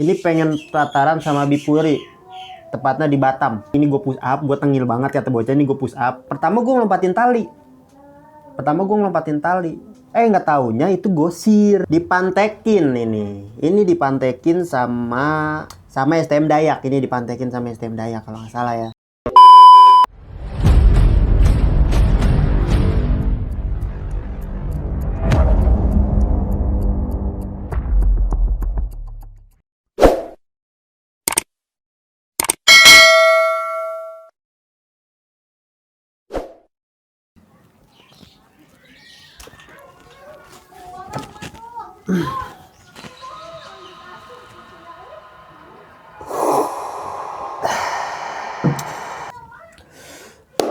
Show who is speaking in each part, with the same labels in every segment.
Speaker 1: Ini pengen tataran sama Bipuri, tepatnya di Batam. Ini gue push up, gue tengil banget kata bocah, ini gue push up. Pertama gue ngelompatin tali. Nggak taunya itu gosir, dipantekin ini dipantekin sama STM Dayak. Ini dipantekin sama STM Dayak kalau nggak salah ya.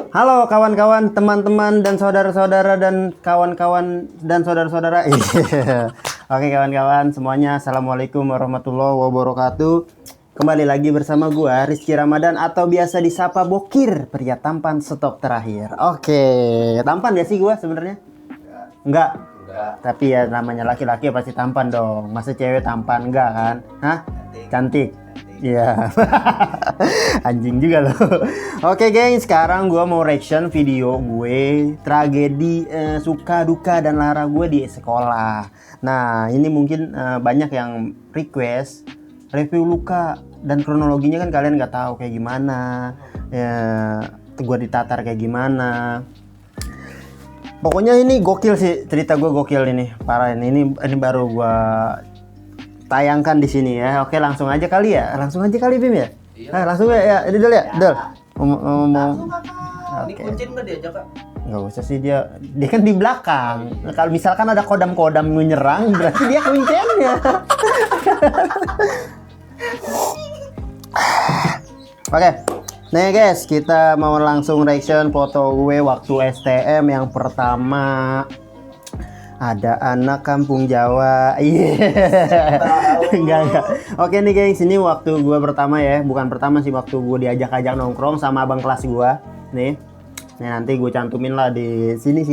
Speaker 1: Halo kawan-kawan, teman-teman dan saudara-saudara dan kawan-kawan dan saudara-saudara. Oke kawan-kawan semuanya, assalamualaikum warahmatullahi wabarakatuh. Kembali lagi bersama gua Rizky Ramadan atau biasa disapa Bokir, pria tampan stok terakhir. Oke, tampan ya sih gua sebenarnya? Enggak. Tapi ya namanya laki-laki pasti tampan dong. Masa cewek tampan enggak kan? Hah? Cantik. Iya. Anjing juga loh. Oke gengs, sekarang gue mau reaction video gue tragedi suka duka dan lara gue di sekolah. Nah ini mungkin banyak yang request review luka dan kronologinya kan kalian nggak tahu kayak gimana ya, gue ditatar kayak gimana. Pokoknya ini gokil sih, cerita gue gokil ini, parah ini baru gue tayangkan di sini ya. Oke langsung aja kali Bim ya. Iya. Langsung ya, ini dulu ya, Dol. Ngomong.
Speaker 2: Ini kuncin nggak diajak Kak?
Speaker 1: Nggak usah sih, dia kan di belakang. Nah, kalau misalkan ada kodam-kodam menyerang, berarti dia kuncinya. Oke. Nih guys, kita mau langsung reaction foto gue waktu STM yang pertama. Ada anak kampung Jawa. Enggak. Oke nih guys, ini waktu gue pertama ya. Bukan pertama sih, waktu gue diajak-ajak nongkrong sama abang kelas gue. Nih nanti gue cantumin lah di sini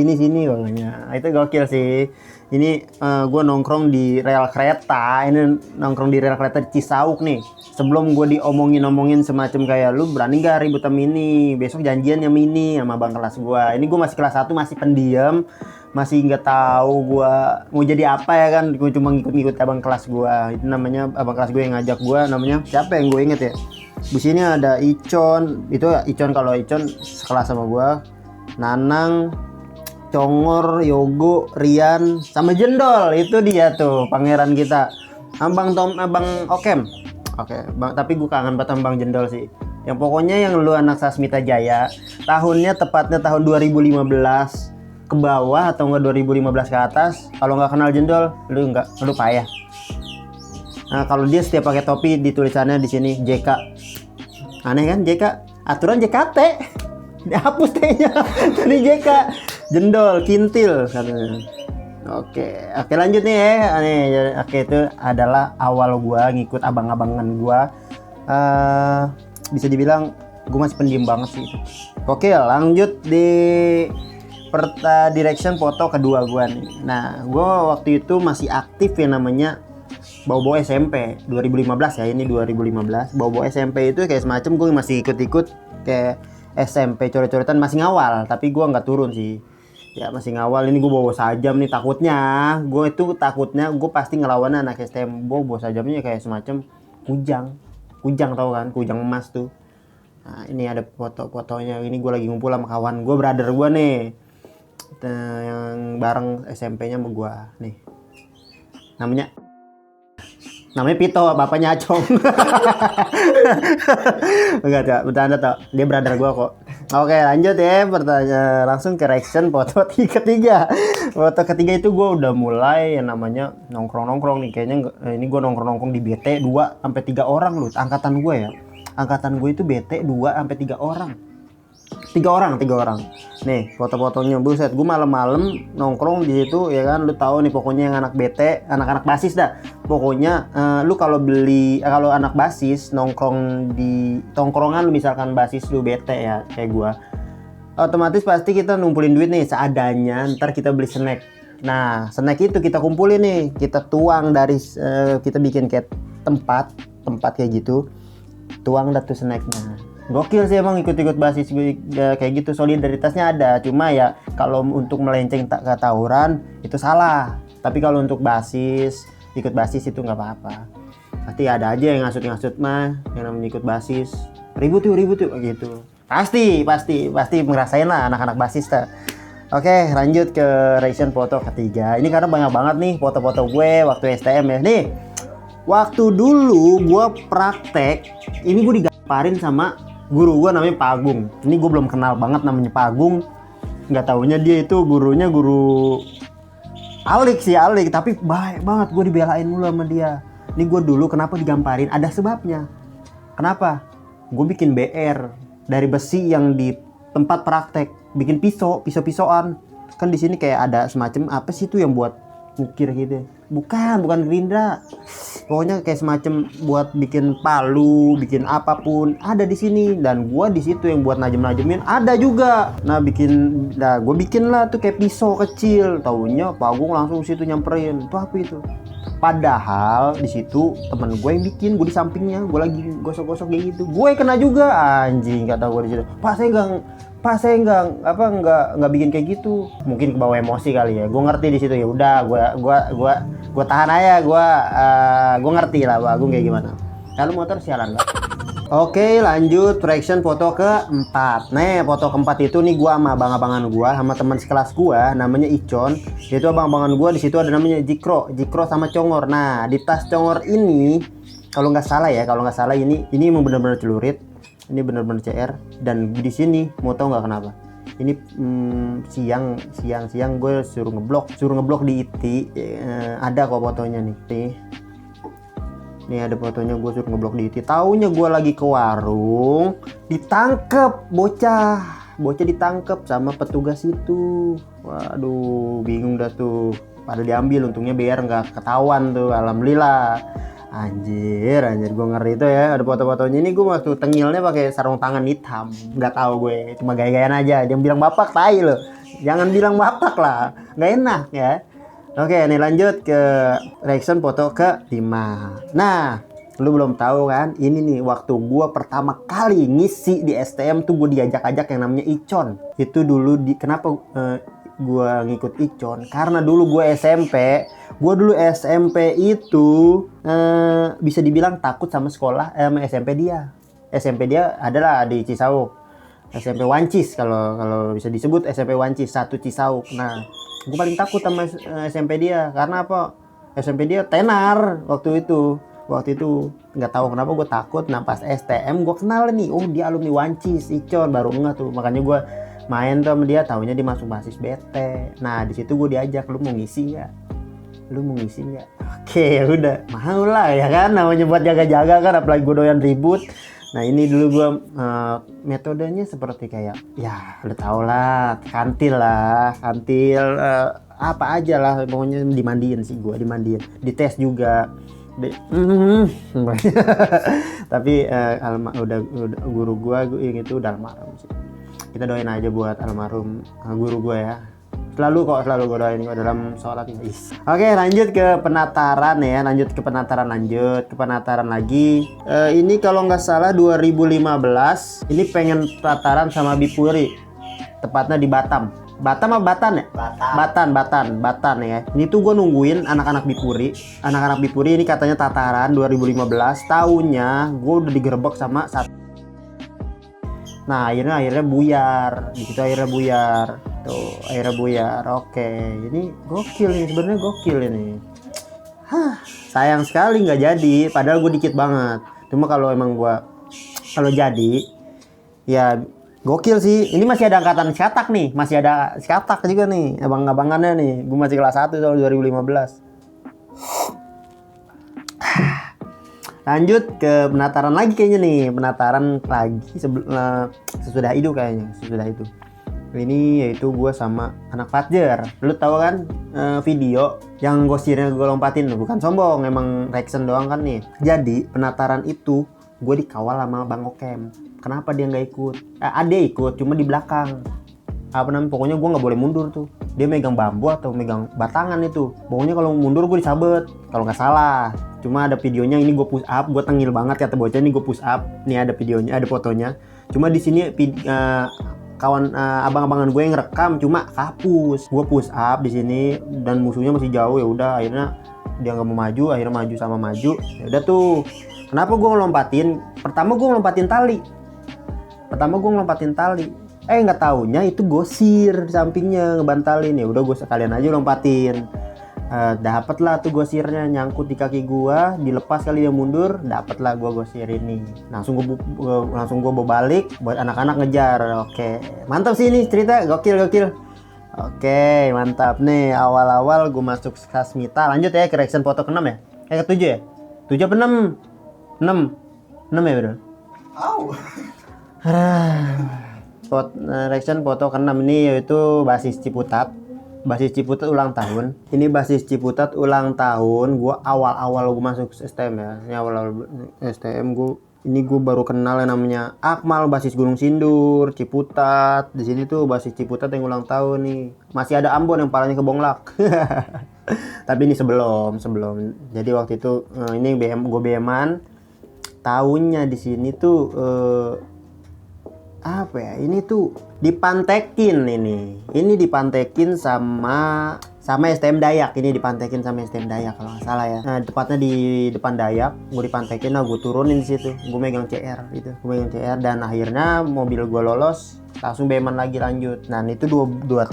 Speaker 1: pokoknya. Itu gokil sih. Ini gue nongkrong di rel kereta. Ini nongkrong di rel kereta di Cisauk nih. Sebelum gue diomongin semacam kayak lu berani gak ribut sama ini, besok janjian yang ini sama abang kelas gue. Ini gue masih kelas 1, masih pendiam, masih nggak tahu gue mau jadi apa ya kan. Gue cuma ngikut abang kelas gue. Itu namanya abang kelas gue yang ngajak gue, namanya siapa yang gue inget ya. Di sini ada Icon, itu Icon, kalau Icon sekelas sama gue, Nanang, Congor, Yogo, Rian, sama Jendol. Itu dia tuh pangeran kita. Abang Okem. Oke, bang, tapi gue kangen banget sama Bang Jendol sih. Yang pokoknya yang lu anak Sasmita Jaya, tahunnya tepatnya tahun 2015 ke bawah atau enggak 2015 ke atas. Kalau nggak kenal Jendol, lu payah. Nah, kalau dia setiap pakai topi di tulisannya di sini JK. Aneh kan JK? Aturan JKT. Dihapus T-nya. Jadi JK. Jendol, kintil katanya. Oke, lanjut nih ya. Oke, itu adalah awal gua ngikut abang-abangan gua. Bisa dibilang gua masih pendiam banget sih itu. Oke, lanjut di direction foto kedua gua nih. Nah, gua waktu itu masih aktif ya, namanya bawa SMP 2015 ya. Ini 2015. Bawa SMP itu kayak semacam gua masih ikut-ikut kayak SMP coret-coretan, masih ngawal, tapi gua nggak turun sih. Ya masih ngawal. Ini gue bawa sajam nih, takutnya gue pasti ngelawan anak STM. Bawa sajamnya kayak semacam kujang tau kan, kujang emas tuh. Nah ini ada foto-fotonya. Ini gue lagi ngumpul sama kawan gue, brother gue nih, yang bareng SMP-nya sama gue nih. Namanya Pito, bapaknya Acong. Enggak, bercanda tau. Dia brother gue kok. Oke, lanjut ya. Pertanyaan langsung ke reaction foto ketiga. Foto ketiga itu gue udah mulai yang namanya nongkrong nih. Kayaknya ini gue nongkrong di BT 2 sampai 3 orang loh. Angkatan gue ya. Angkatan gue itu BT 2 sampai 3 orang. 3 orang. Nih, foto-fotonya buset. Gue malam-malam nongkrong di situ ya kan. Lu tahu nih pokoknya yang anak BT, anak-anak basis dah. Pokoknya lu kalau anak basis nongkrong di tongkrongan, lu misalkan basis lu BT ya kayak gua, otomatis pasti kita ngumpulin duit nih seadanya, ntar kita beli snack. Nah snack itu kita kumpulin nih, kita tuang dari kita bikin kayak tempat kayak gitu, tuang dah tuh snacknya. Gokil sih emang ikut-ikut basis kayak gitu, solidaritasnya ada. Cuma ya kalau untuk melenceng ke tawuran itu salah. Tapi kalau untuk ikut basis itu nggak apa-apa. Pasti ada aja yang ngasut mah, yang namanya ikut basis. Ribut yuk gitu. Pasti ngerasain lah anak-anak basis tuh. Oke, lanjut ke reaction foto ketiga. Ini karena banyak banget nih foto-foto gue waktu STM ya. Nih, waktu dulu gue praktek, ini gue digamparin sama guru gue namanya Pak Agung. Ini gue belum kenal banget namanya Pak Agung. Nggak taunya dia itu gurunya guru alik, tapi baik banget, gue dibelain mulu sama dia. Ini gue dulu kenapa digamparin? Ada sebabnya. Kenapa? Gue bikin BR dari besi yang di tempat praktek, bikin pisau-pisauan. Kan di sini kayak ada semacam apa sih itu yang buat ngukir gitu. Bukan gerindra. Pokoknya kayak semacam buat bikin palu, bikin apapun ada di sini, dan gua di situ yang buat najem-najemin ada juga. Nah, gua bikin lah tuh kayak pisau kecil. Taunya Pak Agung langsung situ nyamperin. Itu apa itu? Padahal di situ temen gue yang bikin, gue di sampingnya, gue lagi gosok-gosok kayak gitu. Gue kena juga, anjing, kata gue di situ. Pak saya nggak bikin kayak gitu. Mungkin kebawa emosi kali ya. Gue ngerti di situ, ya udah gue tahan aja. Gue ngerti lah Pak Agung kayak gimana. Lalu motor sialan Pak. Oke, lanjut reaction foto keempat. Nih, foto keempat itu nih gua sama abang-abangan gua sama teman sekelas gua namanya Icon. Itu abang-abangan gua, di situ ada namanya Jikro sama Congor. Nah, di tas Congor ini kalau nggak salah ini emang benar-benar celurit. Ini benar-benar CR, dan di sini mau tau nggak kenapa? Ini siang gue suruh ngeblok di IT. Ada kok fotonya nih. Nih ada fotonya, gue suruh ngeblok di IT. Taunya gue lagi ke warung, ditangkep bocah ditangkep sama petugas itu. Waduh, bingung dah tuh. Pada diambil, untungnya biar nggak ketahuan tuh, alhamdulillah. Anjir, gue ngeri itu ya. Ada foto-fotonya. Ini gue waktu tengilnya pakai sarung tangan hitam. Nggak tahu gue, cuma gaya-gayaan aja. Dia bilang bapak, tai lo. Jangan bilang bapak lah, nggak enak ya. Oke, nih lanjut ke reaction foto ke-5. Nah, lu belum tahu kan? Ini nih waktu gua pertama kali ngisi di STM tuh, gua diajak-ajak yang namanya Icon. Itu dulu kenapa gua ngikut Icon? Karena dulu gua SMP itu bisa dibilang takut sama sekolah sama SMP dia. SMP dia adalah di Cisauk. SMP Wancis kalau bisa disebut SMP Wancis 1 Cisauk. Nah, gue paling takut sama SMP dia karena apa? SMP dia tenar waktu itu nggak tahu kenapa gue takut. Nah, pas STM gue kenal nih, oh dia alumni Wancis, Icon, baru enggak tuh, makanya gue main tuh sama dia. Taunya dia masuk basis BT. Nah, di situ gue diajak, lu mau ngisi nggak? Oke, ya udah, mau lah ya kan, namanya buat jaga-jaga kan, apalagi gue doyan ribut. Nah, ini dulu gue metodenya seperti kayak, ya udah tau lah, kantil apa aja lah, pokoknya dimandiin, dites juga. Tapi udah guru gue yang itu udah almarhum sih. Kita doain aja buat almarhum guru gue ya. Selalu gue doain dalam sholat. Oke, lanjut ke penataran ya. Lanjut ke penataran lagi. Ini kalau nggak salah 2015. Ini pengen penataran sama Bipuri. Tepatnya di Batam. Batam apa Batan ya? Batan ya. Ini tuh gue nungguin anak-anak Bipuri. Anak-anak Bipuri ini katanya tataran 2015. Tahunnya gue udah digerebek sama satu. Nah, akhirnya buyar. Di situ akhirnya buyar. Oke, ini gokil ini, sebenarnya gokil ini. Sayang sekali nggak jadi, padahal gue dikit banget. Cuma kalau jadi ya gokil sih. Ini masih ada angkatan Skatak nih, masih ada Skatak juga nih, abang-abangannya nih. Gue masih kelas 1 tahun 2015. Lanjut ke penataran lagi kayaknya nih, sesudah itu. Ini yaitu gue sama anak Fajar. Lu tahu kan video yang gosirnya gue lompatin? Bukan sombong, emang reaction doang kan nih. Jadi penataran itu gue dikawal sama Bang Okem. Kenapa dia nggak ikut? Ade ikut, cuma di belakang. Pokoknya gue nggak boleh mundur tuh. Dia megang bambu atau megang batangan itu. Pokoknya kalau mundur gue disabet. Kalau nggak salah. Cuma ada videonya, ini gue push up, gue tengil banget kata bocah, ini gue push up. Nih ada videonya, ada fotonya. Cuma di sini kawan abang-abangan gue yang rekam, cuma kapus. Gue push up di sini dan musuhnya masih jauh, ya udah akhirnya dia nggak mau maju, akhirnya maju sama maju. Ya udah tuh. Kenapa gue ngelompatin? Pertama gue ngelompatin tali. Nggak taunya itu gosir di sampingnya ngebantalin. Ya udah gue sekalian aja lompatin. Dapet lah tuh gosirnya, nyangkut di kaki gua, dilepas kali dia mundur, dapet lah gua gosir ini. Langsung gua bawa balik buat anak-anak ngejar. Oke, mantap sih ini cerita, gokil. Oke, mantap nih. Awal-awal gua masuk Kasmita. Lanjut ya ke reaction foto ke-6 ya? Ke-7 ya? 7 apa 6? 6 ya bro? Reaction foto ke-6 ini yaitu basis Ciputat ulang tahun. Ini basis Ciputat ulang tahun. Gua awal-awal gua masuk STM ya. Ini awal-awal STM gua baru kenal yang namanya Akmal, basis Gunung Sindur, Ciputat. Di sini tuh basis Ciputat yang ulang tahun nih. Masih ada Ambon yang palanya kebonglak. Tapi ini sebelum. Jadi waktu itu ini gua BM-an. Tahunnya di sini tuh apa ya, ini tuh dipantekin sama STM Dayak. Ini dipantekin sama STM Dayak kalau nggak salah ya. Nah, tepatnya di depan Dayak, gue dipantekin, nah gue turunin di situ, gue megang CR dan akhirnya mobil gue lolos, langsung beman lagi lanjut. Nah itu dua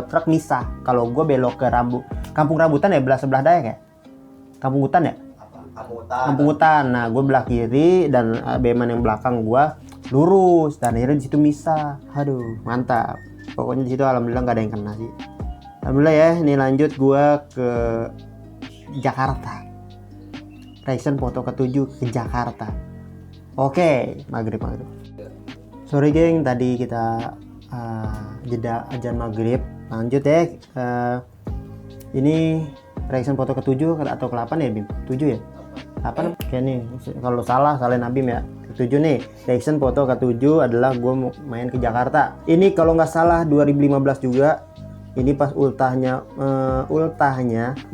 Speaker 1: truk misah. Kalau gue belok ke Kampung Rambutan ya, sebelah Dayak ya, Kampung Hutan ya, Kampung Hutan. Nah gue belah kiri dan beman yang belakang gue lurus, dan akhirnya di situ misah. Aduh mantap, pokoknya di situ alhamdulillah nggak ada yang kena sih, alhamdulillah ya. Ini lanjut gua ke Jakarta, reaction foto ke-7 ke Jakarta. Oke, maghrib. Sorry geng, tadi kita jeda azan maghrib. Lanjut ya, ini reaction foto ke-7 atau ke-8 ya Bim? 7 ya? 8? Oke nih, kalau salah salahin Abim ya. 7 nih, reaction foto ke-7 adalah gue main ke Jakarta. Ini kalau nggak salah 2015 juga. Ini pas ultahnya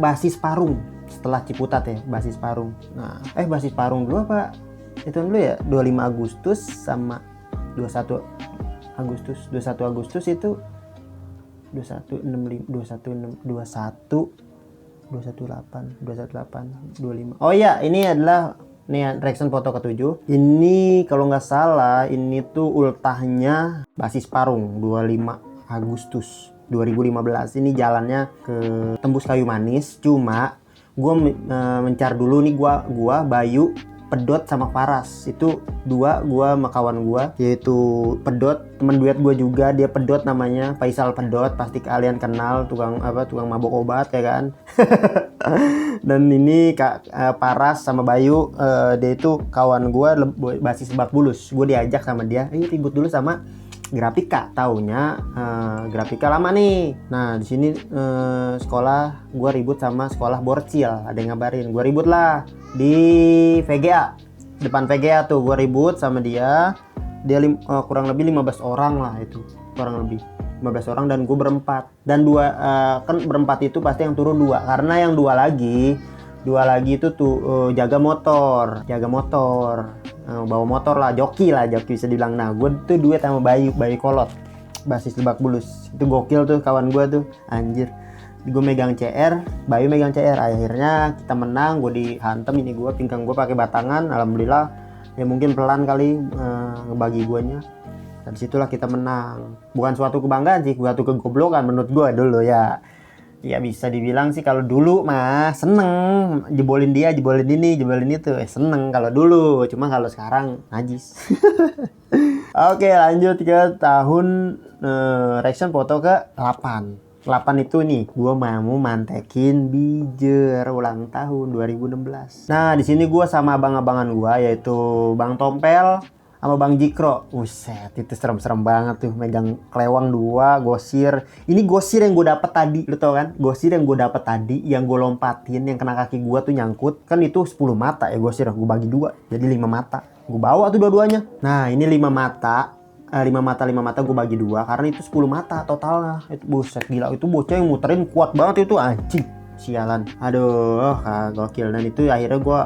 Speaker 1: basis Parung setelah Ciputat ya, basis Parung. Nah, basis Parung dulu apa? Itu dulu ya, 25 Agustus sama 21 Agustus itu 218, 25. Oh iya, ini adalah reaction foto ke-7. Ini kalau nggak salah ini tuh ultahnya basis Parung 25 Agustus 2015. Ini jalannya ke tembus Kayu Manis. Cuma gue mencar dulu nih, gua Bayu, Pedot sama Paras. Itu dua gua sama kawan gua, yaitu Pedot, teman duet gua juga, dia Pedot namanya, Faisal Pedot, pasti kalian kenal, tukang mabok obat ya kan. Dan ini Paras sama Bayu, dia itu kawan gua basis Lebak Bulus. Gua diajak sama dia, ribut dulu sama Grafika. Taunya Grafika lama nih. Nah di sini sekolah gua ribut sama sekolah Borcil, ada yang ngabarin. Gua ribut lah di VGA, depan VGA tuh gua ribut sama dia. Kurang lebih 15 orang lah, itu kurang lebih 15 orang, dan gue berempat. Dan kan berempat itu pasti yang turun 2, karena yang dua lagi itu tuh jaga motor, bawa motor lah, joki bisa dibilang. Nah gue tuh duet sama Bayu Kolot, basis Lebak Bulus. Itu gokil tuh kawan gue tuh, anjir. Gue megang CR, Bayu megang CR. Akhirnya kita menang, gue dihantem, ini gue pinggang gue pakai batangan. Alhamdulillah ya, mungkin pelan kali ngebagi guanya. Dan disitulah kita menang. Bukan suatu kebanggaan sih, suatu kegoblokan menurut gue dulu ya. Ya bisa dibilang sih kalau dulu mah seneng jebolin dia, jebolin ini, jebolin itu, seneng kalau dulu. Cuma kalau sekarang najis. Oke, lanjut ke tahun reaction foto ke 8 itu nih, gua mau mantekin Bijer ulang tahun 2016. Nah di sini gua sama abang-abangan gua, yaitu Bang Tompel sama Bang Jikro. Buset, itu serem-serem banget tuh, megang kelewang 2, gosir. Ini gosir yang gue dapet tadi, lu tau kan? Gosir yang gue dapet tadi, yang gue lompatin, yang kena kaki gue tuh nyangkut. Kan itu 10 mata ya gosir, gue bagi 2, jadi 5 mata. Gue bawa tuh dua-duanya. Nah ini 5 mata gue bagi 2, karena itu 10 mata totalnya. Itu buset, gila, itu bocah yang muterin kuat banget itu, anjing. sialan. Aduh, gokil. Dan itu akhirnya gue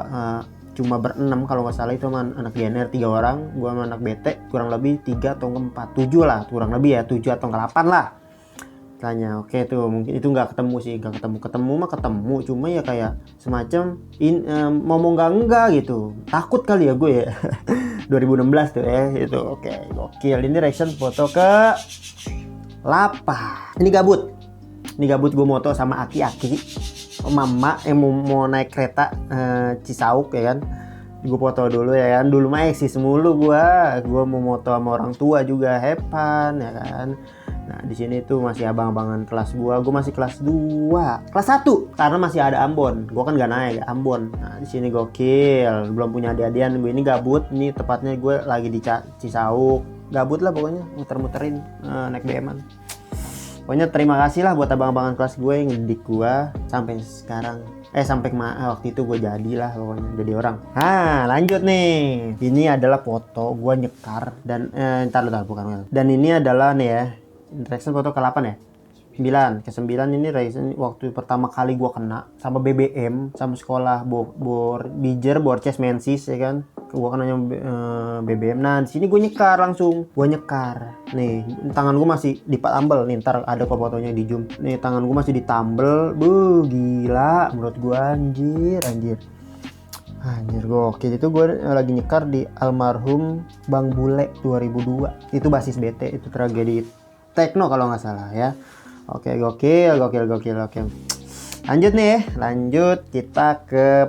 Speaker 1: cuma berenam kalau nggak salah, itu sama anak GNR 3 orang, gue sama anak BT kurang lebih 3 atau 4, 7 lah kurang lebih ya, 7 atau 8 lah tanya. Oke tuh mungkin itu nggak ketemu sih, nggak ketemu mah ketemu, cuma ya kayak semacam ngomong enggak gitu, takut kali ya gue ya. 2016 tuh itu. Oke, gokil. Ini reaction foto ke 8. Ini gabut gue moto sama aki-aki mama yang mau naik kereta Cisauk ya kan. Gue foto dulu ya kan, dulu mah eksis mulu gue mau moto sama orang tua juga, hepan ya kan. Nah di sini tuh masih abang-abangan kelas gue masih kelas 2, kelas 1 karena masih ada Ambon, gue kan gak naik ya, Ambon. Nah di sini gokil, belum punya adik-adian gue, ini gabut, ini tepatnya gue lagi di Cisauk, gabut lah pokoknya, muter-muterin naik BM-an. Pokoknya terima kasih lah buat abang-abangan kelas gue yang ngedidik gue sampai sekarang. Sampai waktu itu gue jadilah pokoknya jadi orang. Nah lanjut nih, ini adalah foto gue nyekar dan ntar bukan. Dan ini adalah nih ya, reaction foto ke-8 ya, 9 ini reaction waktu pertama kali gue kena sama BBM sama sekolah bor Ces Mensis ya kan. Gue kenanya BBM. Nah di sini gue nyekar langsung, nih tangan gue masih ditambel nih, ntar ada kok fotonya di zoom nih, tangan gue masih ditambel, gila menurut gue, anjir gokil. Itu gue lagi nyekar di almarhum Bang Bule 2002, itu basis BT, itu tragedi techno kalau nggak salah ya. Oke, gokil. Lanjut nih, kita ke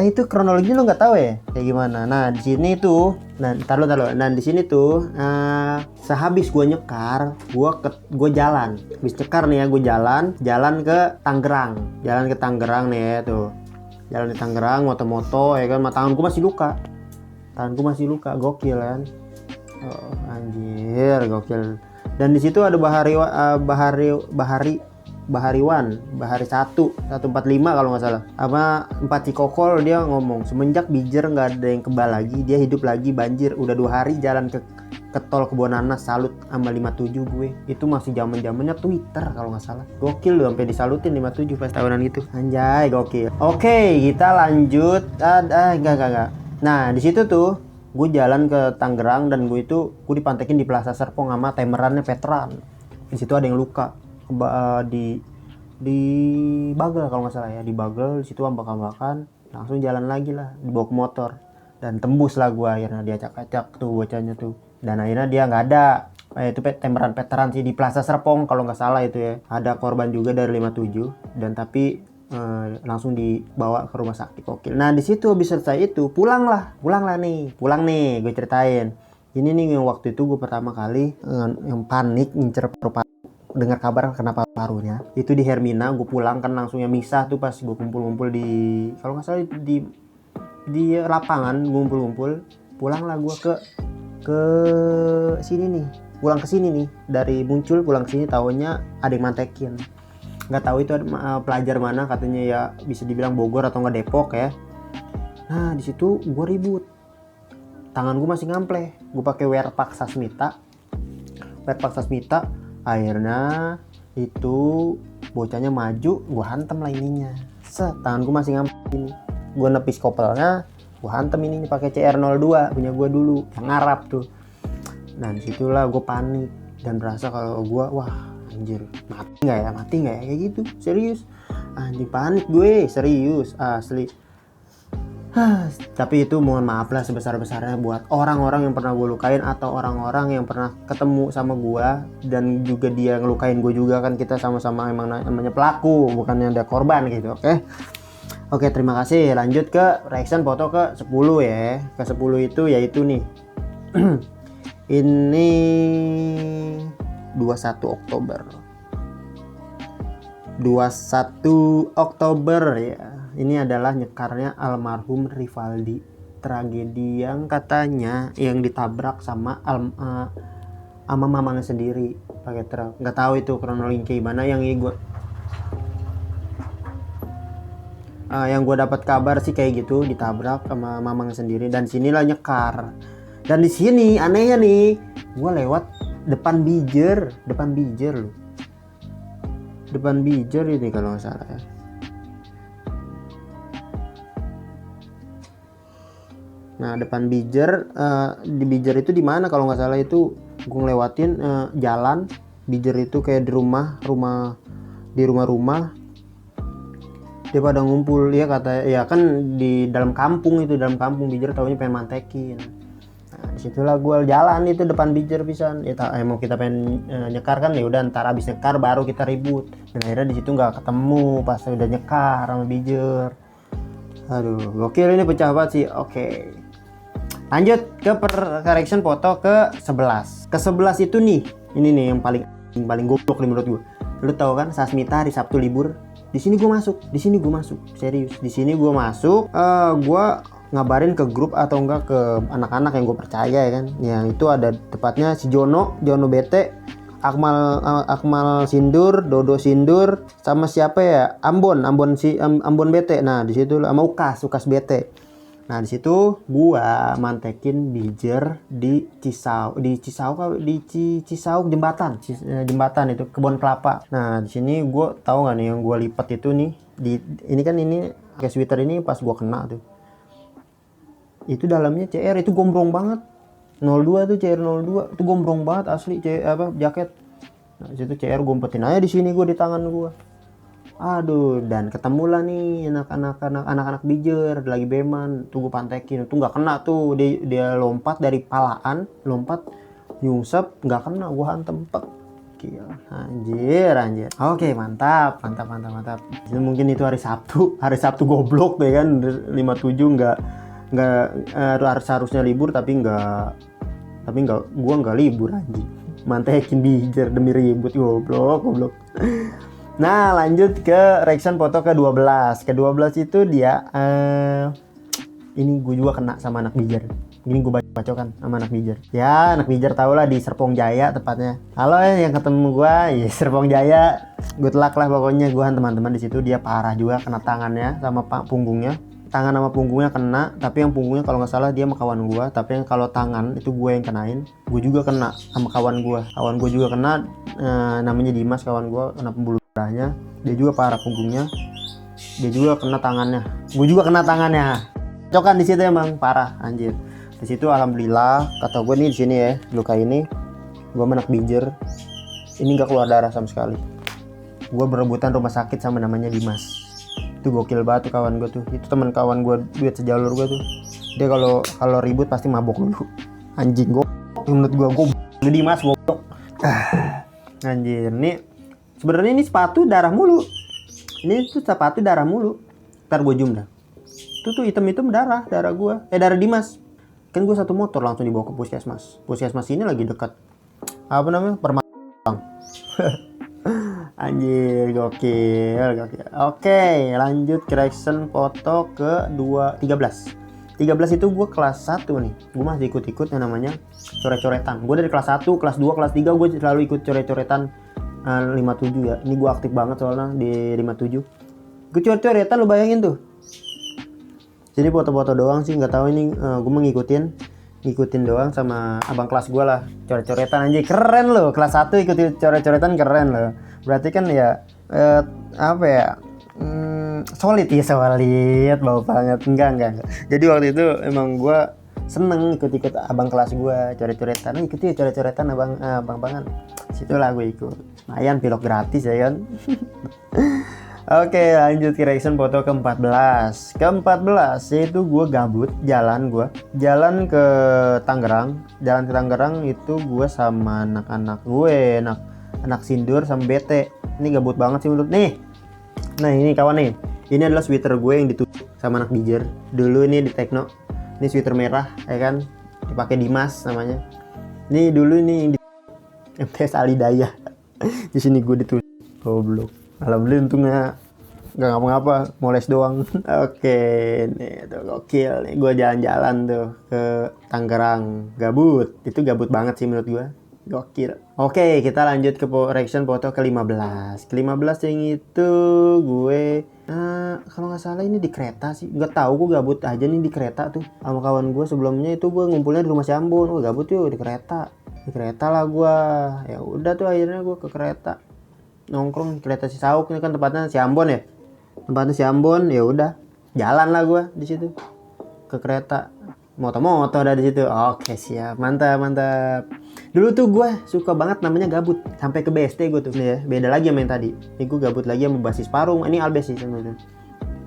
Speaker 1: itu kronologi lo nggak tahu ya kayak gimana. Nah di sini tuh, taruh. Nah di sini tuh sehabis gue nyekar, gue jalan, habis nyekar nih ya, gue jalan ke Tangerang nih ya tuh, jalan di Tangerang moto-moto ya kan, tangan gue masih luka, gokil kan. Oh, anjir gokil. Dan di situ ada Bahari 145 kalau nggak salah, apa 4 Cikokol. Dia ngomong semenjak Bijer nggak ada yang kebal lagi, dia hidup lagi banjir, udah 2 hari jalan ke tol Kebonanas, salut sama 57 gue. Itu masih zamannya Twitter kalau nggak salah, gokil loh, sampai disalutin 57 pas tahunan gitu, anjay gokil. Oke, kita lanjut. Enggak. Nah di situ tuh gue jalan ke Tangerang dan gue dipantekin di Plaza Serpong sama temerannya veteran. Di situ ada yang luka di bagel kalau nggak salah ya, di bagel. Di situ ambak-ambakan, langsung jalan lagi lah, dibawa ke motor dan tembus lah gue. Akhirnya dia acak-acak tuh bocahnya tuh, dan akhirnya dia nggak ada. Itu temeran veteran sih di Plaza Serpong kalau nggak salah itu ya. Ada korban juga dari 57 dan tapi langsung dibawa ke rumah sakit, gokil. Nah di situ habis selesai itu pulang nih gue ceritain. Ini nih yang waktu itu gue pertama kali yang panik ngincer paru-paru, dengar kabar kenapa parunya itu di Hermina. Gue pulang kan langsung yang misah tuh, pas gue kumpul-kumpul di, kalau nggak salah di lapangan, ngumpul-ngumpul. Pulang lah gue ke sini nih, pulang ke sini nih dari Muncul, pulang ke sini tahunya ada yang mantekin. Nggak tahu itu pelajar mana, katanya ya bisa dibilang Bogor atau nggak Depok ya. Nah di situ gue ribut, tangan gue masih ngampleh, gue pakai Werpak Sasmita. Akhirnya itu bocahnya maju, gue hantem lah ininya, tangan gue masih ngampleh ini, gue nepis kopelnya, gue hantem ini pakai CR02 punya gue dulu yang Arab tuh. Nah disitulah gue panik dan berasa kalau gue anjir, mati nggak ya kayak gitu, serius anjing, panik gue serius asli. Tapi itu mohon maaf lah sebesar-besarnya buat orang-orang yang pernah gue lukain atau orang-orang yang pernah ketemu sama gue dan juga dia ngelukain gue juga kan. Kita sama-sama emang namanya pelaku, bukannya ada korban gitu. Oke, terima kasih. Lanjut ke reaction foto ke 10 ya. Ke 10 itu yaitu nih ini 21 Oktober ya. Ini adalah nyekarnya almarhum Rivaldi, tragedi yang katanya yang ditabrak sama mamanya sendiri pakai truk. Nggak tahu itu kronologi gimana, yang gue dapat kabar sih kayak gitu, ditabrak sama mamanya sendiri. Dan sinilah nyekar. Dan di sini anehnya nih, gue lewat depan Bijer loh. Depan Bijer ini kalau nggak salah ya. Nah, depan Bijer, di Bijer itu di mana kalau nggak salah itu gue ngelewatin jalan Bijer itu kayak di rumah di rumah-rumah dia pada ngumpul ya, kata ya kan di dalam kampung Bijer, taunya pengen mantekin. Nah, disitulah gue jalan itu depan Bijer pisan. Ya emang kita pengen nyekar kan, ya udah ntar abis nyekar baru kita ribut. Dan akhirnya di situ nggak ketemu pas udah nyekar sama Bijer. Aduh, gokil ini, pecah banget sih. Oke. Lanjut ke correction foto ke 11. Ke 11 itu nih, ini nih yang paling goblok nih menurut gue. Lu tahu kan Sasmita hari Sabtu libur. Di sini gue masuk, serius. Di sini gue masuk, gue ngabarin ke grup atau enggak ke anak-anak yang gue percaya ya kan. Yang itu ada tepatnya si Jono bete, Akmal Sindur, Dodo Sindur, sama siapa ya? Ambon bete. Nah, di situ sama Ukas bete. Nah, di situ gua mantekin Bijer di Cisauk jembatan itu kebun kelapa. Nah, di sini gua tahu nggak nih yang gua lipat itu nih, ini kayak sweater ini pas gua kena tuh. Itu dalamnya CR, itu gombrong banget. 02 tuh CR 02 itu gombrong banget asli, jaket. Nah, di situ CR gua umpetin aja di sini gua, di tangan gua. Aduh, dan ketemulah nih anak-anak Bijer lagi beman, tuh gue pantekin, tuh nggak kena tuh, dia lompat dari palaan, nyungsep, nggak kena, gue hantem pek. Gila, anjir. Oke, mantap. Itu mungkin itu hari Sabtu goblok deh kan, 57 nggak harusnya libur tapi nggak, gue nggak libur anjing, mantekin Bijer demi ribut, goblok. Nah, lanjut ke reaction foto ke-12. Ke-12 itu dia ini gue juga kena sama anak Bijer. Ini gue bacokan sama anak Bijer. Ya, anak Bijer tau lah, di Serpong Jaya tepatnya. Halo yang ketemu gue, ya Serpong Jaya. Good luck lah pokoknya, gue teman-teman di situ. Dia parah juga, kena tangannya sama punggungnya. Tangan sama punggungnya kena, tapi yang punggungnya kalau nggak salah dia sama kawan gue, tapi yang kalau tangan itu gue yang kenain. Gue juga kena sama kawan gue juga kena, namanya Dimas, kawan gue kena pembuluh darahnya. Dia juga parah punggungnya, dia juga kena tangannya, gue juga kena tangannya. Cokan di situ emang parah anjir. Di situ alhamdulillah kata gue nih, di sini ya luka ini gue menak Bijer, ini nggak keluar darah sama sekali. Gue berebutan rumah sakit sama namanya Dimas. Itu gokil banget tuh kawan gue tuh. Itu teman kawan gue, duit sejalur gue tuh. Dia kalau ribut pasti mabok dulu. Anjing, gue menurut gue Dimas goblok. Anjir, nih sebenarnya ini sepatu darah mulu. Ini tuh sepatu darah mulu. Ntar gue zoom dah. Itu tuh hitam darah gue. Darah Dimas. Kan gue satu motor langsung dibawa ke puskesmas. Puskesmas ini lagi dekat apa namanya? Permang. Anjir, gokil. Oke, lanjut correction foto ke 13 itu gue kelas 1 nih. Gue masih ikut yang namanya coret-coretan. Gue dari kelas 1, kelas 2, kelas 3 gue selalu ikut coret-coretan 57 ya. Ini gue aktif banget soalnya di 57. Gue coret-coretan, lu bayangin tuh. Jadi foto-foto doang sih, nggak tahu ini gue ngikutin doang sama abang kelas gue lah. Coret-coretan anjir, keren loh. Kelas 1 ikutin coret-coretan, keren loh. Berarti kan ya apa ya, solid, bau banget. Enggak. Jadi waktu itu emang gue seneng ikut abang kelas gue coret-coretan. Ikuti coret-coretan abang-abangan. Situlah gue ikut. Lumayan pilok gratis ya kan. Oke, lanjut ke reaction foto ke-14. Ke-14 yaitu gue gabut jalan ke Tangerang. Jalan ke Tangerang itu gue sama anak-anak gue, anak Sindur sama bete. Ini gabut banget sih menurut nih. Nah, ini kawan nih. Ini adalah sweater gue yang ditusuk sama anak Bijer. Dulu ini di Tekno. Ini sweater merah ya kan. Dipakai Dimas namanya. Ini dulu ini di MTS Alidaya. Di sini gue ditusuk. Goblok. Alhamdulillah untungnya nggak ngapa-ngapa, moles doang. Oke, nih tuh gokil nih, gue jalan-jalan tuh ke Tangerang, gabut. Itu gabut banget sih menurut gue, gokil. Oke, kita lanjut ke reaction foto ke-15. Ke-15 yang itu gue kalau nggak salah ini di kereta sih, nggak tahu, gue gabut aja nih di kereta tuh sama kawan gue. Sebelumnya itu gue ngumpulnya di rumah si Ambon, gue gabut yuk di kereta lah gue. Ya udah tuh akhirnya gue ke kereta. nongkrong kereta si Sauk ini kan tempatnya si Ambon ya. Tempatnya si Ambon, ya udah jalan lah gue di situ ke kereta, moto-moto ada di situ. Oke siap, mantap mantap. Dulu tuh gue suka banget namanya gabut sampai ke BST gue tuh nih ya, beda lagi sama yang tadi. Ini gue gabut lagi sama basis Parung, ini Albes sih sebenarnya.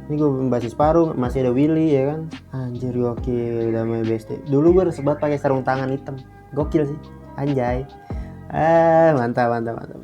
Speaker 1: Ini gue basis Parung, masih ada Willy ya kan. Anjir gokil namanya BST. Dulu gue sempat pakai sarung tangan hitam, gokil sih, anjay. Mantap mantap mantap.